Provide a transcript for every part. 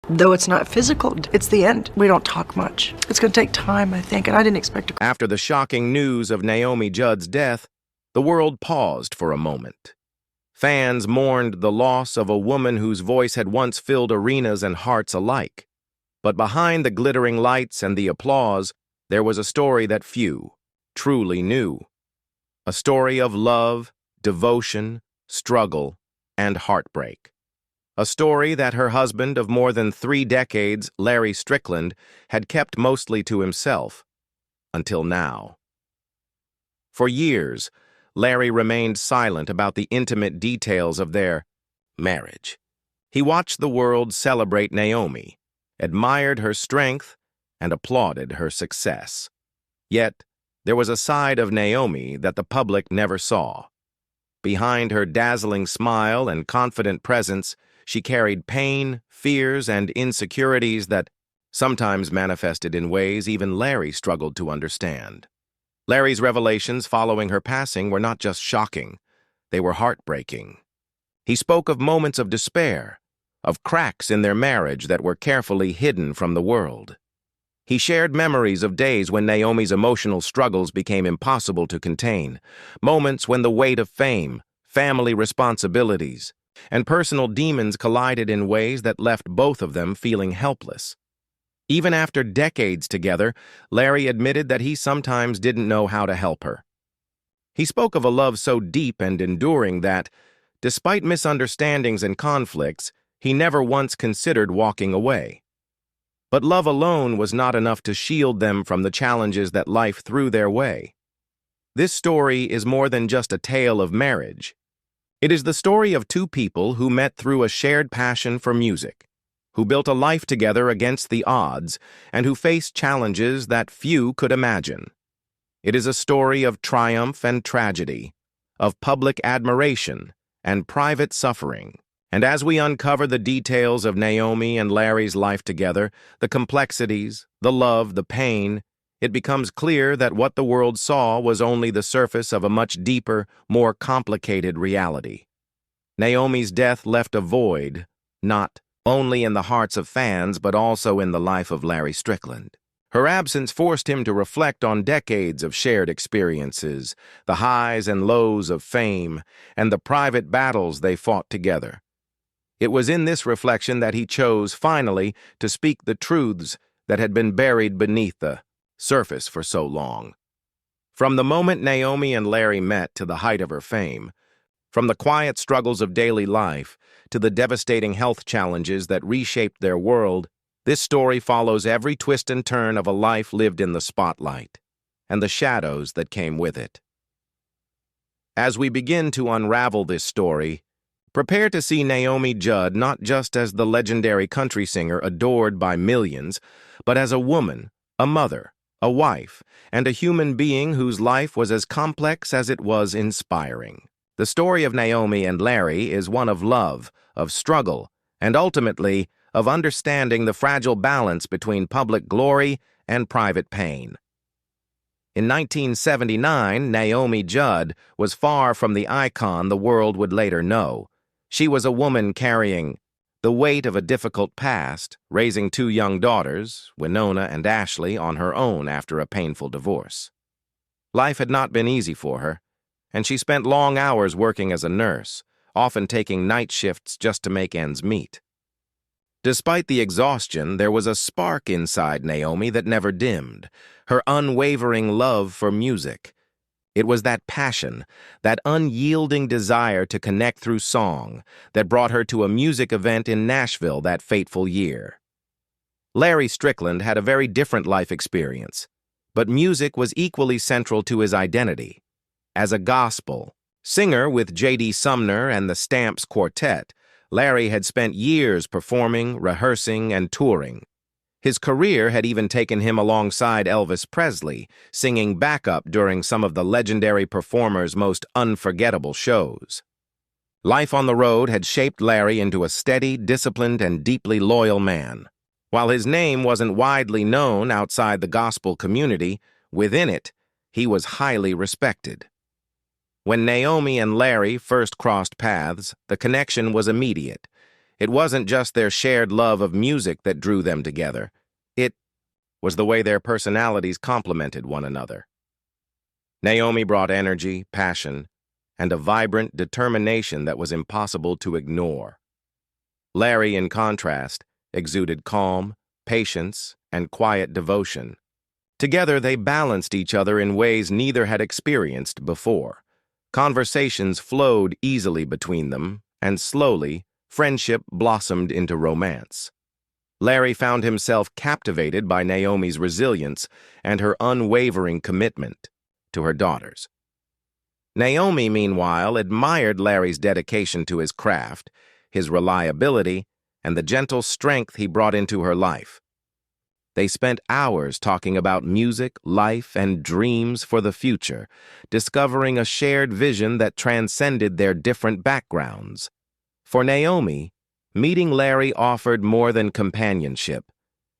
Though it's not physical, it's the end. We don't talk much. It's going to take time, I think, and I didn't expect to. After the shocking news of Naomi Judd's death, the world paused for a moment. Fans mourned the loss of a woman whose voice had once filled arenas and hearts alike. But behind the glittering lights and the applause, there was a story that few truly knew. A story of love, devotion, struggle, and heartbreak. A story that her husband of more than 3 decades, Larry Strickland, had kept mostly to himself, until now. For years, Larry remained silent about the intimate details of their marriage. He watched the world celebrate Naomi, admired her strength, and applauded her success. Yet, there was a side of Naomi that the public never saw. Behind her dazzling smile and confident presence, she carried pain, fears, and insecurities that sometimes manifested in ways even Larry struggled to understand. Larry's revelations following her passing were not just shocking, they were heartbreaking. He spoke of moments of despair, of cracks in their marriage that were carefully hidden from the world. He shared memories of days when Naomi's emotional struggles became impossible to contain, moments when the weight of fame, family responsibilities, and personal demons collided in ways that left both of them feeling helpless. Even after decades together, Larry admitted that he sometimes didn't know how to help her. He spoke of a love so deep and enduring that, despite misunderstandings and conflicts, he never once considered walking away. But love alone was not enough to shield them from the challenges that life threw their way. This story is more than just a tale of marriage. It is the story of 2 people who met through a shared passion for music, who built a life together against the odds, and who faced challenges that few could imagine. It is a story of triumph and tragedy, of public admiration and private suffering. And as we uncover the details of Naomi and Larry's life together, the complexities, the love, the pain, it becomes clear that what the world saw was only the surface of a much deeper, more complicated reality. Naomi's death left a void, not only in the hearts of fans but also in the life of Larry Strickland. Her absence forced him to reflect on decades of shared experiences, the highs and lows of fame, and the private battles they fought together. It was in this reflection that he chose, finally, to speak the truths that had been buried beneath the surface for so long. From the moment Naomi and Larry met to the height of her fame, from the quiet struggles of daily life to the devastating health challenges that reshaped their world, this story follows every twist and turn of a life lived in the spotlight, and the shadows that came with it. As we begin to unravel this story, prepare to see Naomi Judd not just as the legendary country singer adored by millions, but as a woman, a mother, a wife, and a human being whose life was as complex as it was inspiring. The story of Naomi and Larry is one of love, of struggle, and ultimately, of understanding the fragile balance between public glory and private pain. In 1979, Naomi Judd was far from the icon the world would later know. She was a woman carrying the weight of a difficult past, raising 2 young daughters, Winona and Ashley, on her own after a painful divorce. Life had not been easy for her, and she spent long hours working as a nurse, often taking night shifts just to make ends meet. Despite the exhaustion, there was a spark inside Naomi that never dimmed, her unwavering love for music. It was that passion, that unyielding desire to connect through song, that brought her to a music event in Nashville that fateful year. Larry Strickland had a very different life experience, but music was equally central to his identity. As a gospel singer with J.D. Sumner and the Stamps Quartet, Larry had spent years performing, rehearsing, and touring. His career had even taken him alongside Elvis Presley, singing backup during some of the legendary performer's most unforgettable shows. Life on the road had shaped Larry into a steady, disciplined, and deeply loyal man. While his name wasn't widely known outside the gospel community, within it, he was highly respected. When Naomi and Larry first crossed paths, the connection was immediate. It wasn't just their shared love of music that drew them together. It was the way their personalities complemented one another. Naomi brought energy, passion, and a vibrant determination that was impossible to ignore. Larry, in contrast, exuded calm, patience, and quiet devotion. Together, they balanced each other in ways neither had experienced before. Conversations flowed easily between them, and slowly, friendship blossomed into romance. Larry found himself captivated by Naomi's resilience and her unwavering commitment to her daughters. Naomi, meanwhile, admired Larry's dedication to his craft, his reliability, and the gentle strength he brought into her life. They spent hours talking about music, life, and dreams for the future, discovering a shared vision that transcended their different backgrounds. For Naomi, meeting Larry offered more than companionship.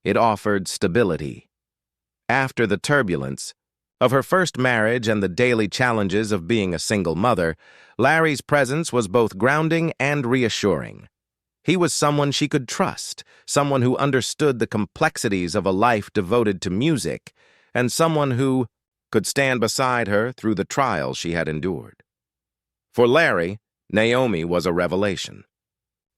It offered stability. After the turbulence of her first marriage and the daily challenges of being a single mother, Larry's presence was both grounding and reassuring. He was someone she could trust, someone who understood the complexities of a life devoted to music, and someone who could stand beside her through the trials she had endured. For Larry, Naomi was a revelation.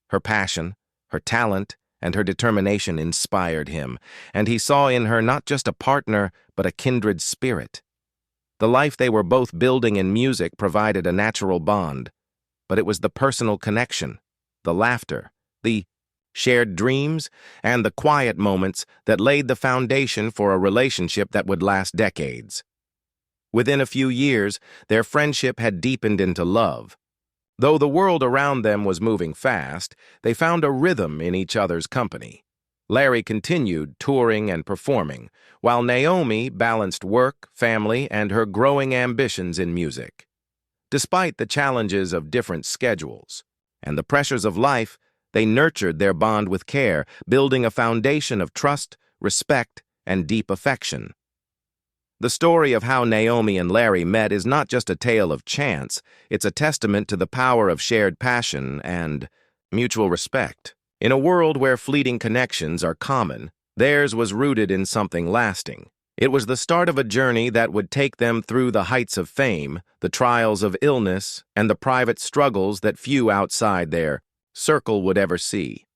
Her passion, her talent, and her determination inspired him, and he saw in her not just a partner, but a kindred spirit. The life they were both building in music provided a natural bond, but it was the personal connection, the laughter, the shared dreams, and the quiet moments that laid the foundation for a relationship that would last decades. Within a few years, their friendship had deepened into love. Though the world around them was moving fast, they found a rhythm in each other's company. Larry continued touring and performing, while Naomi balanced work, family, and her growing ambitions in music. Despite the challenges of different schedules and the pressures of life, they nurtured their bond with care, building a foundation of trust, respect, and deep affection. The story of how Naomi and Larry met is not just a tale of chance, it's a testament to the power of shared passion and mutual respect. In a world where fleeting connections are common, theirs was rooted in something lasting. It was the start of a journey that would take them through the heights of fame, the trials of illness, and the private struggles that few outside their circle would ever see.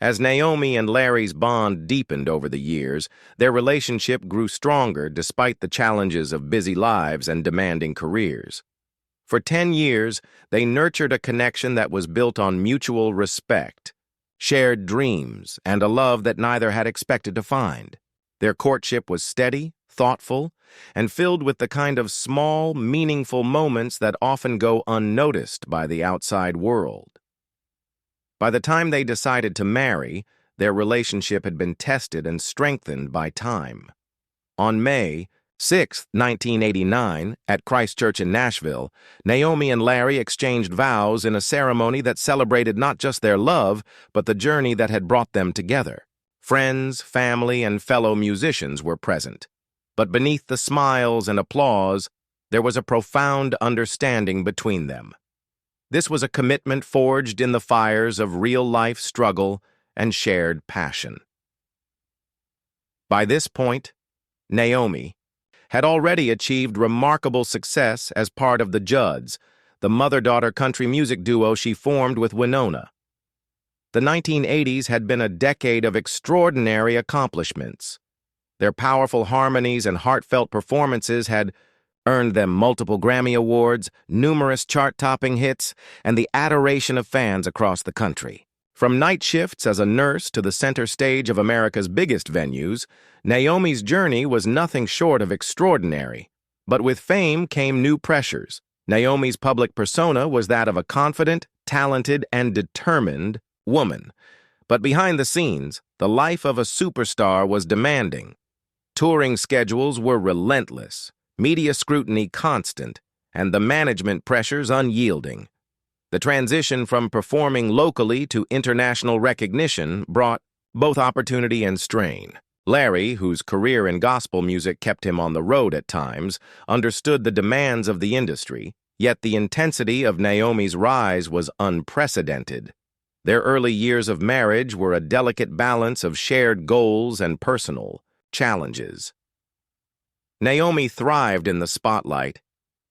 As Naomi and Larry's bond deepened over the years, their relationship grew stronger despite the challenges of busy lives and demanding careers. For 10 years, they nurtured a connection that was built on mutual respect, shared dreams, and a love that neither had expected to find. Their courtship was steady, thoughtful, and filled with the kind of small, meaningful moments that often go unnoticed by the outside world. By the time they decided to marry, their relationship had been tested and strengthened by time. On May 6, 1989, at Christ Church in Nashville, Naomi and Larry exchanged vows in a ceremony that celebrated not just their love, but the journey that had brought them together. Friends, family, and fellow musicians were present. But beneath the smiles and applause, there was a profound understanding between them. This was a commitment forged in the fires of real-life struggle and shared passion. By this point, Naomi had already achieved remarkable success as part of the Judds, the mother-daughter country music duo she formed with Winona. The 1980s had been a decade of extraordinary accomplishments. Their powerful harmonies and heartfelt performances had earned them multiple Grammy Awards, numerous chart-topping hits, and the adoration of fans across the country. From night shifts as a nurse to the center stage of America's biggest venues, Naomi's journey was nothing short of extraordinary. But with fame came new pressures. Naomi's public persona was that of a confident, talented, and determined woman. But behind the scenes, the life of a superstar was demanding. Touring schedules were relentless, media scrutiny constant, and the management pressures unyielding. The transition from performing locally to international recognition brought both opportunity and strain. Larry, whose career in gospel music kept him on the road at times, understood the demands of the industry, yet the intensity of Naomi's rise was unprecedented. Their early years of marriage were a delicate balance of shared goals and personal challenges. Naomi thrived in the spotlight,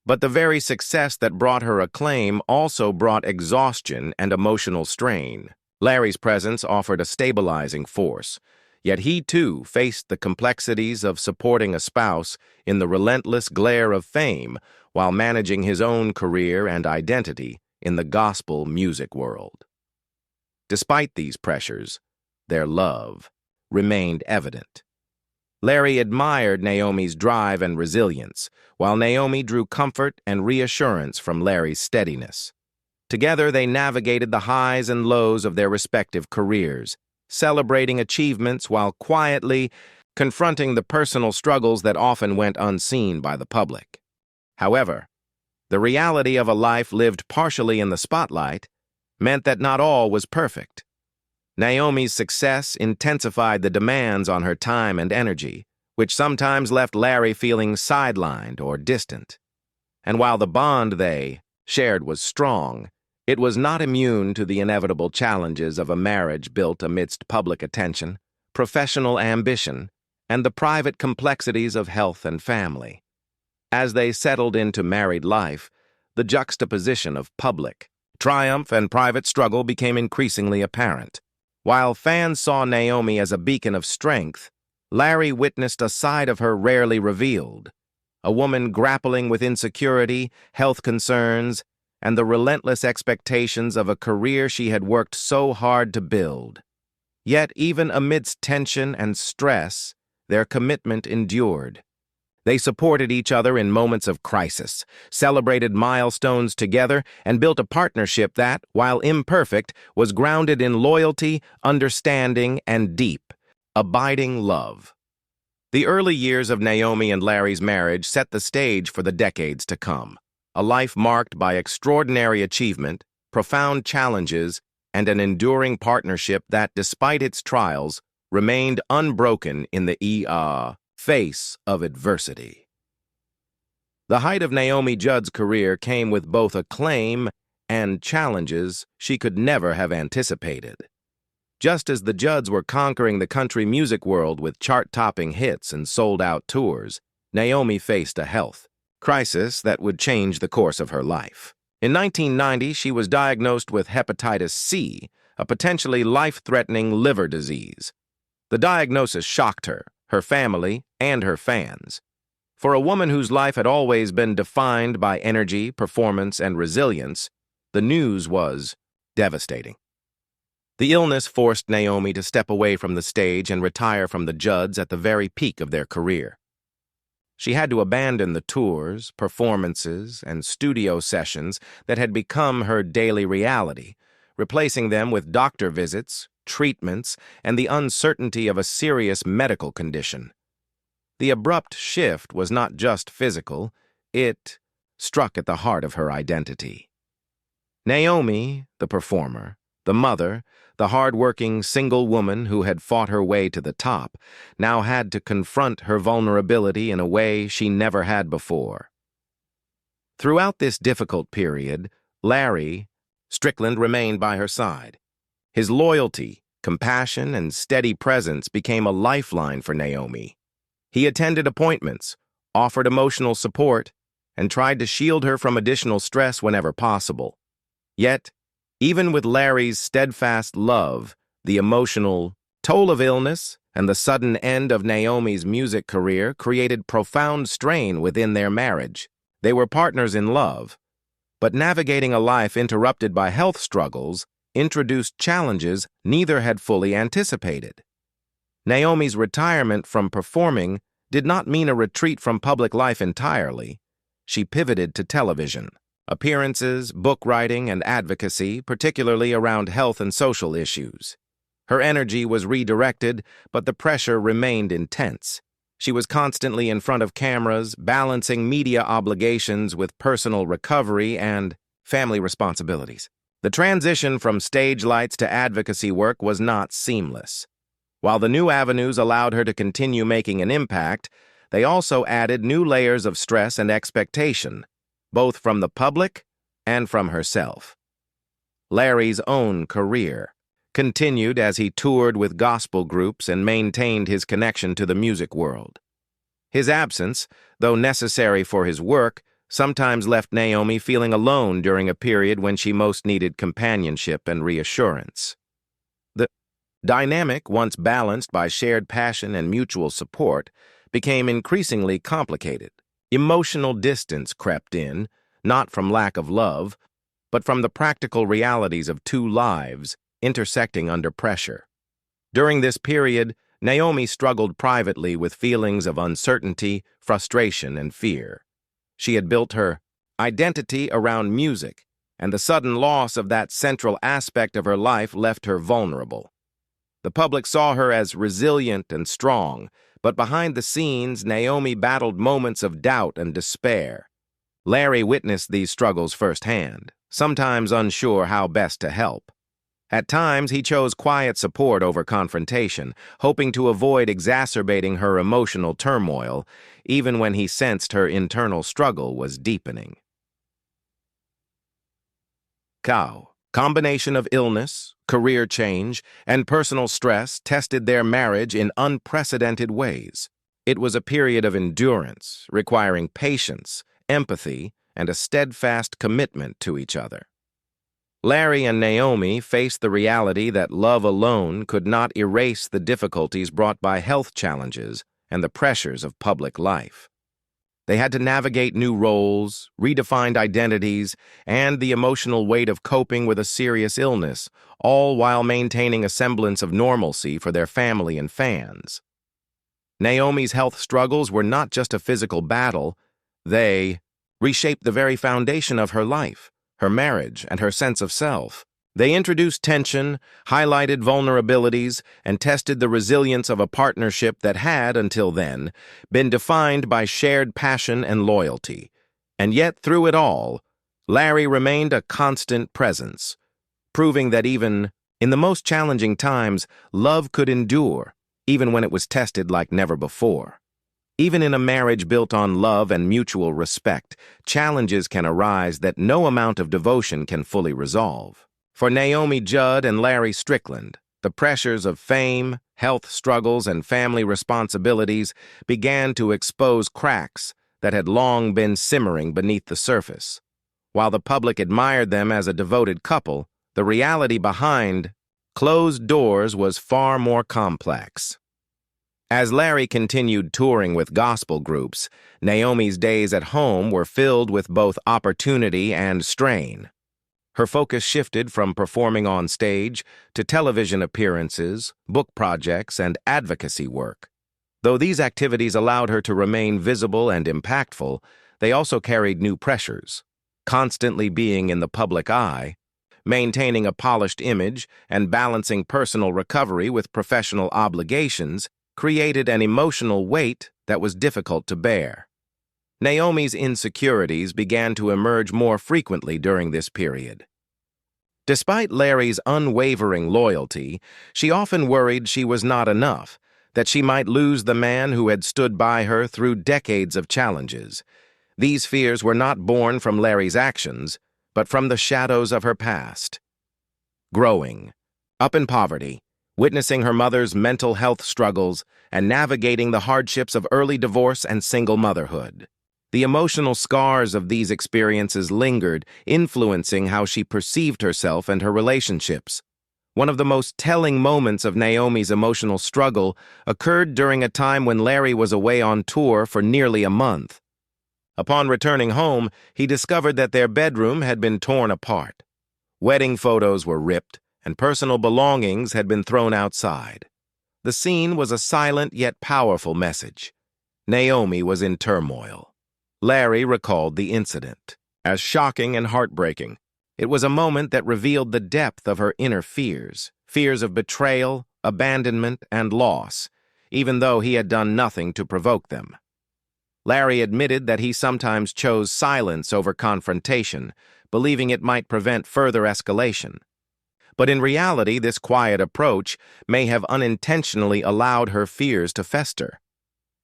but the very success that brought her acclaim also brought exhaustion and emotional strain. Larry's presence offered a stabilizing force, yet he too faced the complexities of supporting a spouse in the relentless glare of fame while managing his own career and identity in the gospel music world. Despite these pressures, their love remained evident. Larry admired Naomi's drive and resilience, while Naomi drew comfort and reassurance from Larry's steadiness. Together, they navigated the highs and lows of their respective careers, celebrating achievements while quietly confronting the personal struggles that often went unseen by the public. However, the reality of a life lived partially in the spotlight meant that not all was perfect. Naomi's success intensified the demands on her time and energy, which sometimes left Larry feeling sidelined or distant. And while the bond they shared was strong, it was not immune to the inevitable challenges of a marriage built amidst public attention, professional ambition, and the private complexities of health and family. As they settled into married life, the juxtaposition of public triumph and private struggle became increasingly apparent. While fans saw Naomi as a beacon of strength, Larry witnessed a side of her rarely revealed, a woman grappling with insecurity, health concerns, and the relentless expectations of a career she had worked so hard to build. Yet, even amidst tension and stress, their commitment endured. They supported each other in moments of crisis, celebrated milestones together, and built a partnership that, while imperfect, was grounded in loyalty, understanding, and deep, abiding love. The early years of Naomi and Larry's marriage set the stage for the decades to come, a life marked by extraordinary achievement, profound challenges, and an enduring partnership that, despite its trials, remained unbroken in the face of adversity. The height of Naomi Judd's career came with both acclaim and challenges she could never have anticipated. Just as the Judds were conquering the country music world with chart-topping hits and sold-out tours, Naomi faced a health crisis that would change the course of her life. In 1990, she was diagnosed with hepatitis C, a potentially life-threatening liver disease. The diagnosis shocked her family, and her fans. For a woman whose life had always been defined by energy, performance, and resilience, the news was devastating. The illness forced Naomi to step away from the stage and retire from the Judds at the very peak of their career. She had to abandon the tours, performances, and studio sessions that had become her daily reality, replacing them with doctor visits, treatments, and the uncertainty of a serious medical condition. The abrupt shift was not just physical, it struck at the heart of her identity. Naomi, the performer, the mother, the hard-working single woman who had fought her way to the top, now had to confront her vulnerability in a way she never had before. Throughout this difficult period, Larry, Strickland, remained by her side. His loyalty, compassion, and steady presence became a lifeline for Naomi. He attended appointments, offered emotional support, and tried to shield her from additional stress whenever possible. Yet, even with Larry's steadfast love, the emotional toll of illness and the sudden end of Naomi's music career created profound strain within their marriage. They were partners in love, but navigating a life interrupted by health struggles introduced challenges neither had fully anticipated. Naomi's retirement from performing did not mean a retreat from public life entirely. She pivoted to television, appearances, book writing, and advocacy, particularly around health and social issues. Her energy was redirected, but the pressure remained intense. She was constantly in front of cameras, balancing media obligations with personal recovery and family responsibilities. The transition from stage lights to advocacy work was not seamless. While the new avenues allowed her to continue making an impact, they also added new layers of stress and expectation, both from the public and from herself. Larry's own career continued as he toured with gospel groups and maintained his connection to the music world. His absence, though necessary for his work, sometimes left Naomi feeling alone during a period when she most needed companionship and reassurance. The dynamic, once balanced by shared passion and mutual support, became increasingly complicated. Emotional distance crept in, not from lack of love, but from the practical realities of two lives intersecting under pressure. During this period, Naomi struggled privately with feelings of uncertainty, frustration, and fear. She had built her identity around music, and the sudden loss of that central aspect of her life left her vulnerable. The public saw her as resilient and strong, but behind the scenes, Naomi battled moments of doubt and despair. Larry witnessed these struggles firsthand, sometimes unsure how best to help. At times, he chose quiet support over confrontation, hoping to avoid exacerbating her emotional turmoil, even when he sensed her internal struggle was deepening. Combination of illness, career change, and personal stress tested their marriage in unprecedented ways. It was a period of endurance, requiring patience, empathy, and a steadfast commitment to each other. Larry and Naomi faced the reality that love alone could not erase the difficulties brought by health challenges and the pressures of public life. They had to navigate new roles, redefined identities, and the emotional weight of coping with a serious illness, all while maintaining a semblance of normalcy for their family and fans. Naomi's health struggles were not just a physical battle, they reshaped the very foundation of her life, her marriage, and her sense of self. They introduced tension, highlighted vulnerabilities, and tested the resilience of a partnership that had, until then, been defined by shared passion and loyalty. And yet, through it all, Larry remained a constant presence, proving that even in the most challenging times, love could endure, even when it was tested like never before. Even in a marriage built on love and mutual respect, challenges can arise that no amount of devotion can fully resolve. For Naomi Judd and Larry Strickland, the pressures of fame, health struggles, and family responsibilities began to expose cracks that had long been simmering beneath the surface. While the public admired them as a devoted couple, the reality behind closed doors was far more complex. As Larry continued touring with gospel groups, Naomi's days at home were filled with both opportunity and strain. Her focus shifted from performing on stage to television appearances, book projects, and advocacy work. Though these activities allowed her to remain visible and impactful, they also carried new pressures. Constantly being in the public eye, maintaining a polished image, and balancing personal recovery with professional obligations created an emotional weight that was difficult to bear. Naomi's insecurities began to emerge more frequently during this period. Despite Larry's unwavering loyalty, she often worried she was not enough, that she might lose the man who had stood by her through decades of challenges. These fears were not born from Larry's actions, but from the shadows of her past. Growing up in poverty, witnessing her mother's mental health struggles, and navigating the hardships of early divorce and single motherhood. The emotional scars of these experiences lingered, influencing how she perceived herself and her relationships. One of the most telling moments of Naomi's emotional struggle occurred during a time when Larry was away on tour for nearly a month. Upon returning home, he discovered that their bedroom had been torn apart. Wedding photos were ripped, and personal belongings had been thrown outside. The scene was a silent yet powerful message. Naomi was in turmoil. Larry recalled the incident as shocking and heartbreaking. It was a moment that revealed the depth of her inner fears of betrayal, abandonment, and loss, even though he had done nothing to provoke them. Larry admitted that he sometimes chose silence over confrontation, believing it might prevent further escalation. But in reality, this quiet approach may have unintentionally allowed her fears to fester.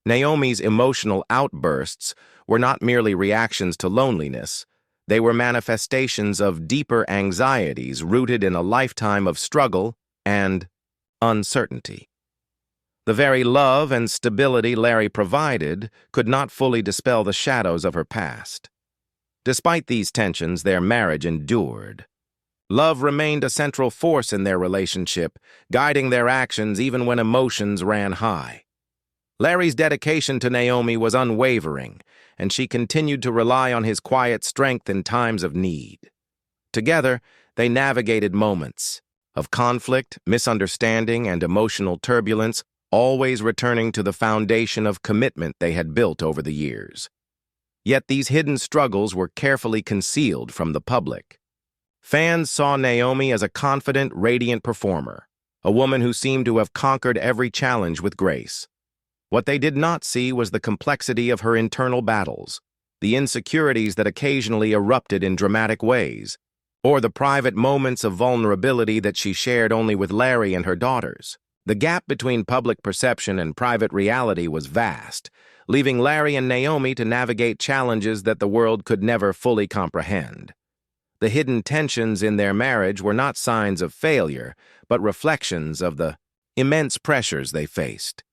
Naomi's emotional outbursts were not merely reactions to loneliness. They were manifestations of deeper anxieties rooted in a lifetime of struggle and uncertainty. The very love and stability Larry provided could not fully dispel the shadows of her past. Despite these tensions, their marriage endured. Love remained a central force in their relationship, guiding their actions even when emotions ran high. Larry's dedication to Naomi was unwavering, and she continued to rely on his quiet strength in times of need. Together, they navigated moments of conflict, misunderstanding, and emotional turbulence, always returning to the foundation of commitment they had built over the years. Yet these hidden struggles were carefully concealed from the public. Fans saw Naomi as a confident, radiant performer, a woman who seemed to have conquered every challenge with grace. What they did not see was the complexity of her internal battles, the insecurities that occasionally erupted in dramatic ways, or the private moments of vulnerability that she shared only with Larry and her daughters. The gap between public perception and private reality was vast, leaving Larry and Naomi to navigate challenges that the world could never fully comprehend. The hidden tensions in their marriage were not signs of failure, but reflections of the immense pressures they faced.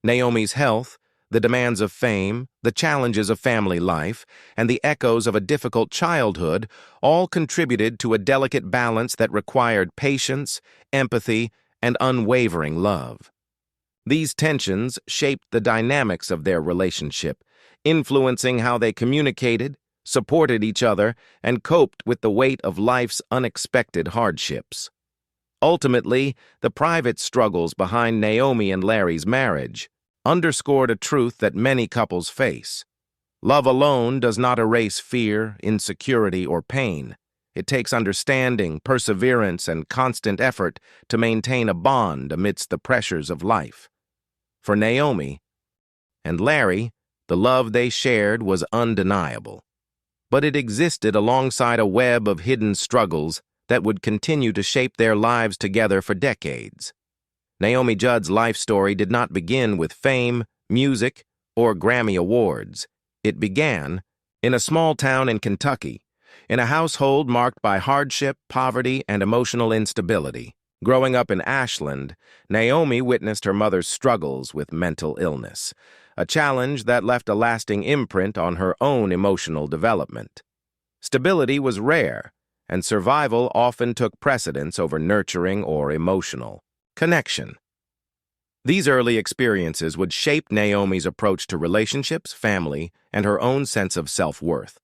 Naomi's health, the demands of fame, the challenges of family life, and the echoes of a difficult childhood all contributed to a delicate balance that required patience, empathy, and unwavering love. These tensions shaped the dynamics of their relationship, influencing how they communicated, supported each other, and coped with the weight of life's unexpected hardships. Ultimately, the private struggles behind Naomi and Larry's marriage underscored a truth that many couples face. Love alone does not erase fear, insecurity, or pain. It takes understanding, perseverance, and constant effort to maintain a bond amidst the pressures of life. For Naomi and Larry, the love they shared was undeniable. But it existed alongside a web of hidden struggles that would continue to shape their lives together for decades. Naomi Judd's life story did not begin with fame, music, or Grammy Awards. It began in a small town in Kentucky, in a household marked by hardship, poverty, and emotional instability. Growing up in Ashland, Naomi witnessed her mother's struggles with mental illness, a challenge that left a lasting imprint on her own emotional development. Stability was rare, and survival often took precedence over nurturing or emotional connection. These early experiences would shape Naomi's approach to relationships, family, and her own sense of self-worth.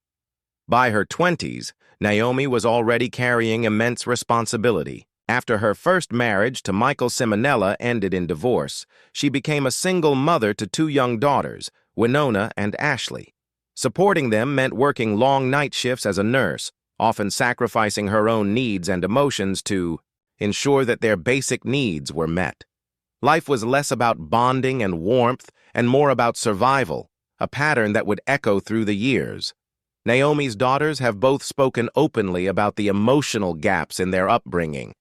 By her 20s, Naomi was already carrying immense responsibility. After her first marriage to Michael Simonella ended in divorce, she became a single mother to two young daughters, Winona and Ashley. Supporting them meant working long night shifts as a nurse, often sacrificing her own needs and emotions to ensure that their basic needs were met. Life was less about bonding and warmth and more about survival, a pattern that would echo through the years. Naomi's daughters have both spoken openly about the emotional gaps in their upbringing.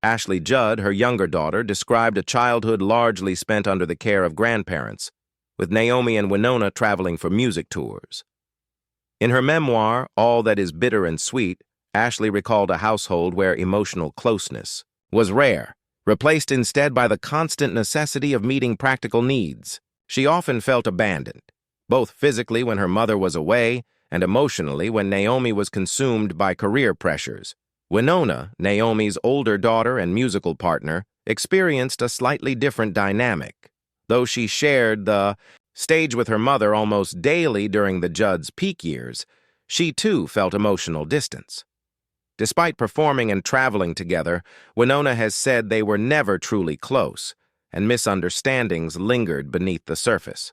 Ashley Judd, her younger daughter, described a childhood largely spent under the care of grandparents, with Naomi and Winona traveling for music tours. In her memoir, All That Is Bitter and Sweet, Ashley recalled a household where emotional closeness was rare, replaced instead by the constant necessity of meeting practical needs. She often felt abandoned, both physically when her mother was away and emotionally when Naomi was consumed by career pressures. Winona, Naomi's older daughter and musical partner, experienced a slightly different dynamic. Though she shared the stage with her mother almost daily during the Judds' peak years, she too felt emotional distance. Despite performing and traveling together, Winona has said they were never truly close, and misunderstandings lingered beneath the surface.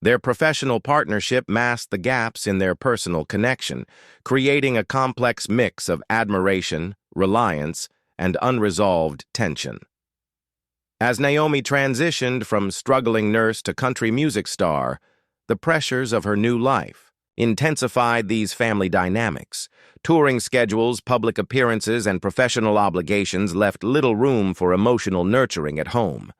Their professional partnership masked the gaps in their personal connection, creating a complex mix of admiration, reliance, and unresolved tension. As Naomi transitioned from struggling nurse to country music star, the pressures of her new life intensified these family dynamics. Touring schedules, public appearances, and professional obligations left little room for emotional nurturing at home.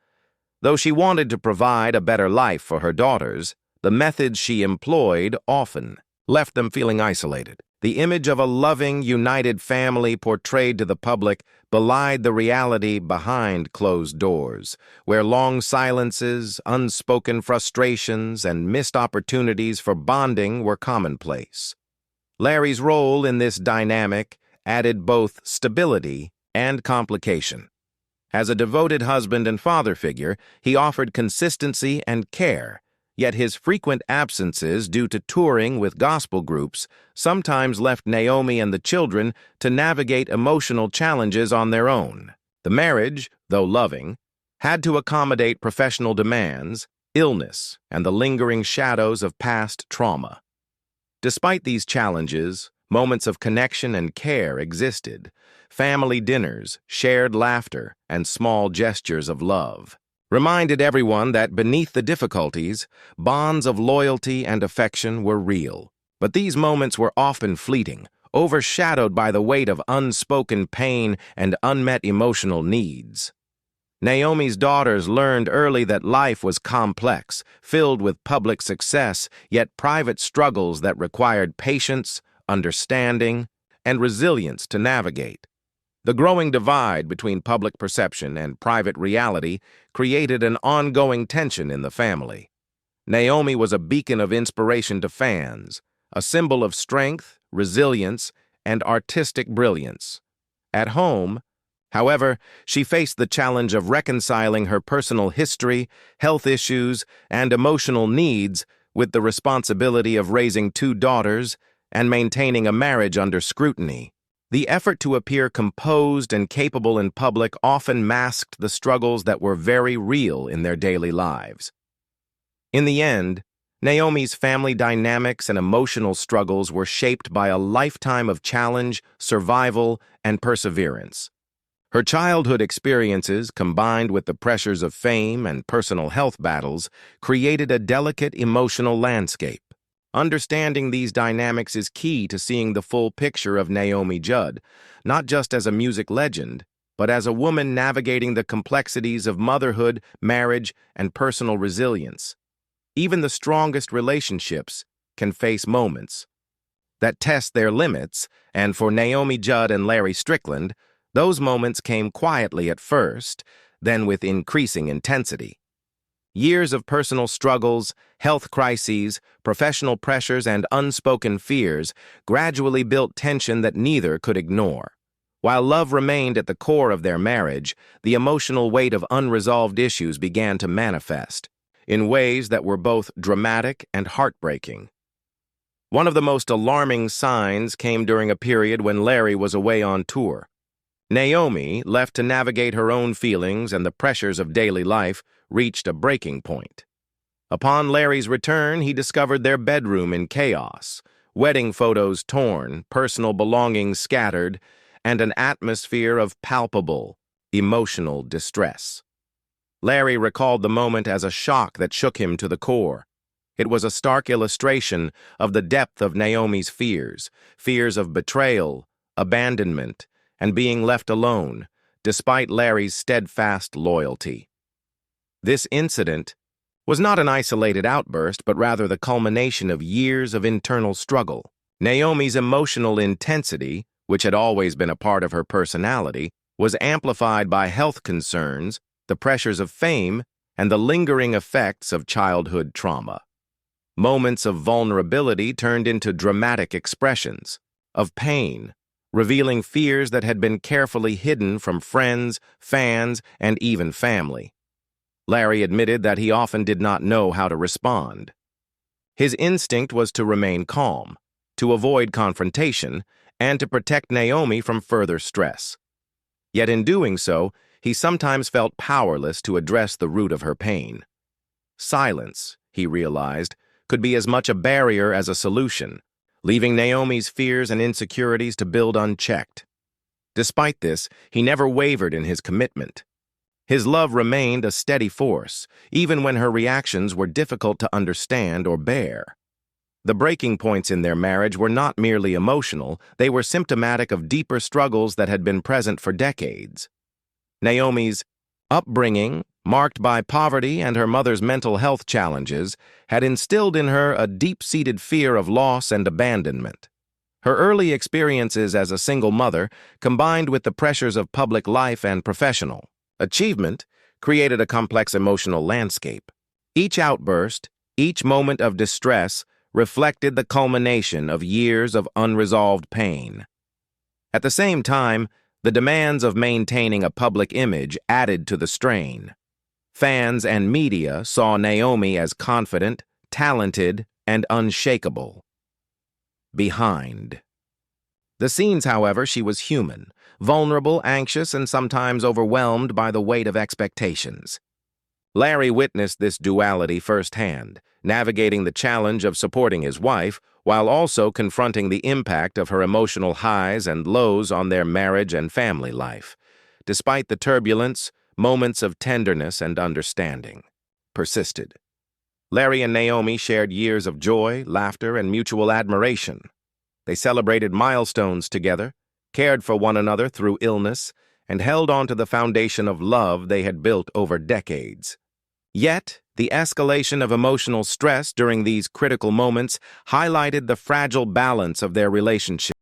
Though she wanted to provide a better life for her daughters, the methods she employed often left them feeling isolated. The image of a loving, united family portrayed to the public belied the reality behind closed doors, where long silences, unspoken frustrations, and missed opportunities for bonding were commonplace. Larry's role in this dynamic added both stability and complication. As a devoted husband and father figure, he offered consistency and care, yet his frequent absences due to touring with gospel groups sometimes left Naomi and the children to navigate emotional challenges on their own. The marriage, though loving, had to accommodate professional demands, illness, and the lingering shadows of past trauma. Despite these challenges, moments of connection and care existed. Family dinners, shared laughter, and small gestures of love reminded everyone that beneath the difficulties, bonds of loyalty and affection were real. But these moments were often fleeting, overshadowed by the weight of unspoken pain and unmet emotional needs. Naomi's daughters learned early that life was complex, filled with public success, yet private struggles that required patience, understanding, and resilience to navigate. The growing divide between public perception and private reality created an ongoing tension in the family. Naomi was a beacon of inspiration to fans, a symbol of strength, resilience, and artistic brilliance. At home, however, she faced the challenge of reconciling her personal history, health issues, and emotional needs with the responsibility of raising two daughters and maintaining a marriage under scrutiny. The effort to appear composed and capable in public often masked the struggles that were very real in their daily lives. In the end, Naomi's family dynamics and emotional struggles were shaped by a lifetime of challenge, survival, and perseverance. Her childhood experiences, combined with the pressures of fame and personal health battles, created a delicate emotional landscape. Understanding these dynamics is key to seeing the full picture of Naomi Judd, not just as a music legend, but as a woman navigating the complexities of motherhood, marriage, and personal resilience. Even the strongest relationships can face moments that test their limits, and for Naomi Judd and Larry Strickland, those moments came quietly at first, then with increasing intensity. Years of personal struggles, health crises, professional pressures, and unspoken fears gradually built tension that neither could ignore. While love remained at the core of their marriage, the emotional weight of unresolved issues began to manifest in ways that were both dramatic and heartbreaking. One of the most alarming signs came during a period when Larry was away on tour. Naomi, left to navigate her own feelings and the pressures of daily life, reached a breaking point. Upon Larry's return, he discovered their bedroom in chaos, wedding photos torn, personal belongings scattered, and an atmosphere of palpable, emotional distress. Larry recalled the moment as a shock that shook him to the core. It was a stark illustration of the depth of Naomi's fears of betrayal, abandonment, and being left alone, despite Larry's steadfast loyalty. This incident was not an isolated outburst, but rather the culmination of years of internal struggle. Naomi's emotional intensity, which had always been a part of her personality, was amplified by health concerns, the pressures of fame, and the lingering effects of childhood trauma. Moments of vulnerability turned into dramatic expressions of pain, revealing fears that had been carefully hidden from friends, fans, and even family. Larry admitted that he often did not know how to respond. His instinct was to remain calm, to avoid confrontation, and to protect Naomi from further stress. Yet in doing so, he sometimes felt powerless to address the root of her pain. Silence, he realized, could be as much a barrier as a solution, leaving Naomi's fears and insecurities to build unchecked. Despite this, he never wavered in his commitment. His love remained a steady force, even when her reactions were difficult to understand or bear. The breaking points in their marriage were not merely emotional, they were symptomatic of deeper struggles that had been present for decades. Naomi's upbringing, marked by poverty and her mother's mental health challenges, had instilled in her a deep-seated fear of loss and abandonment. Her early experiences as a single mother, combined with the pressures of public life and professional achievement, created a complex emotional landscape. Each outburst, each moment of distress, reflected the culmination of years of unresolved pain. At the same time, the demands of maintaining a public image added to the strain. Fans and media saw Naomi as confident, talented, and unshakable. Behind the scenes, however, she was human, vulnerable, anxious, and sometimes overwhelmed by the weight of expectations. Larry witnessed this duality firsthand, navigating the challenge of supporting his wife while also confronting the impact of her emotional highs and lows on their marriage and family life. Despite the turbulence, moments of tenderness and understanding persisted. Larry and Naomi shared years of joy, laughter, and mutual admiration. They celebrated milestones together, cared for one another through illness, and held on to the foundation of love they had built over decades. Yet, the escalation of emotional stress during these critical moments highlighted the fragile balance of their relationship.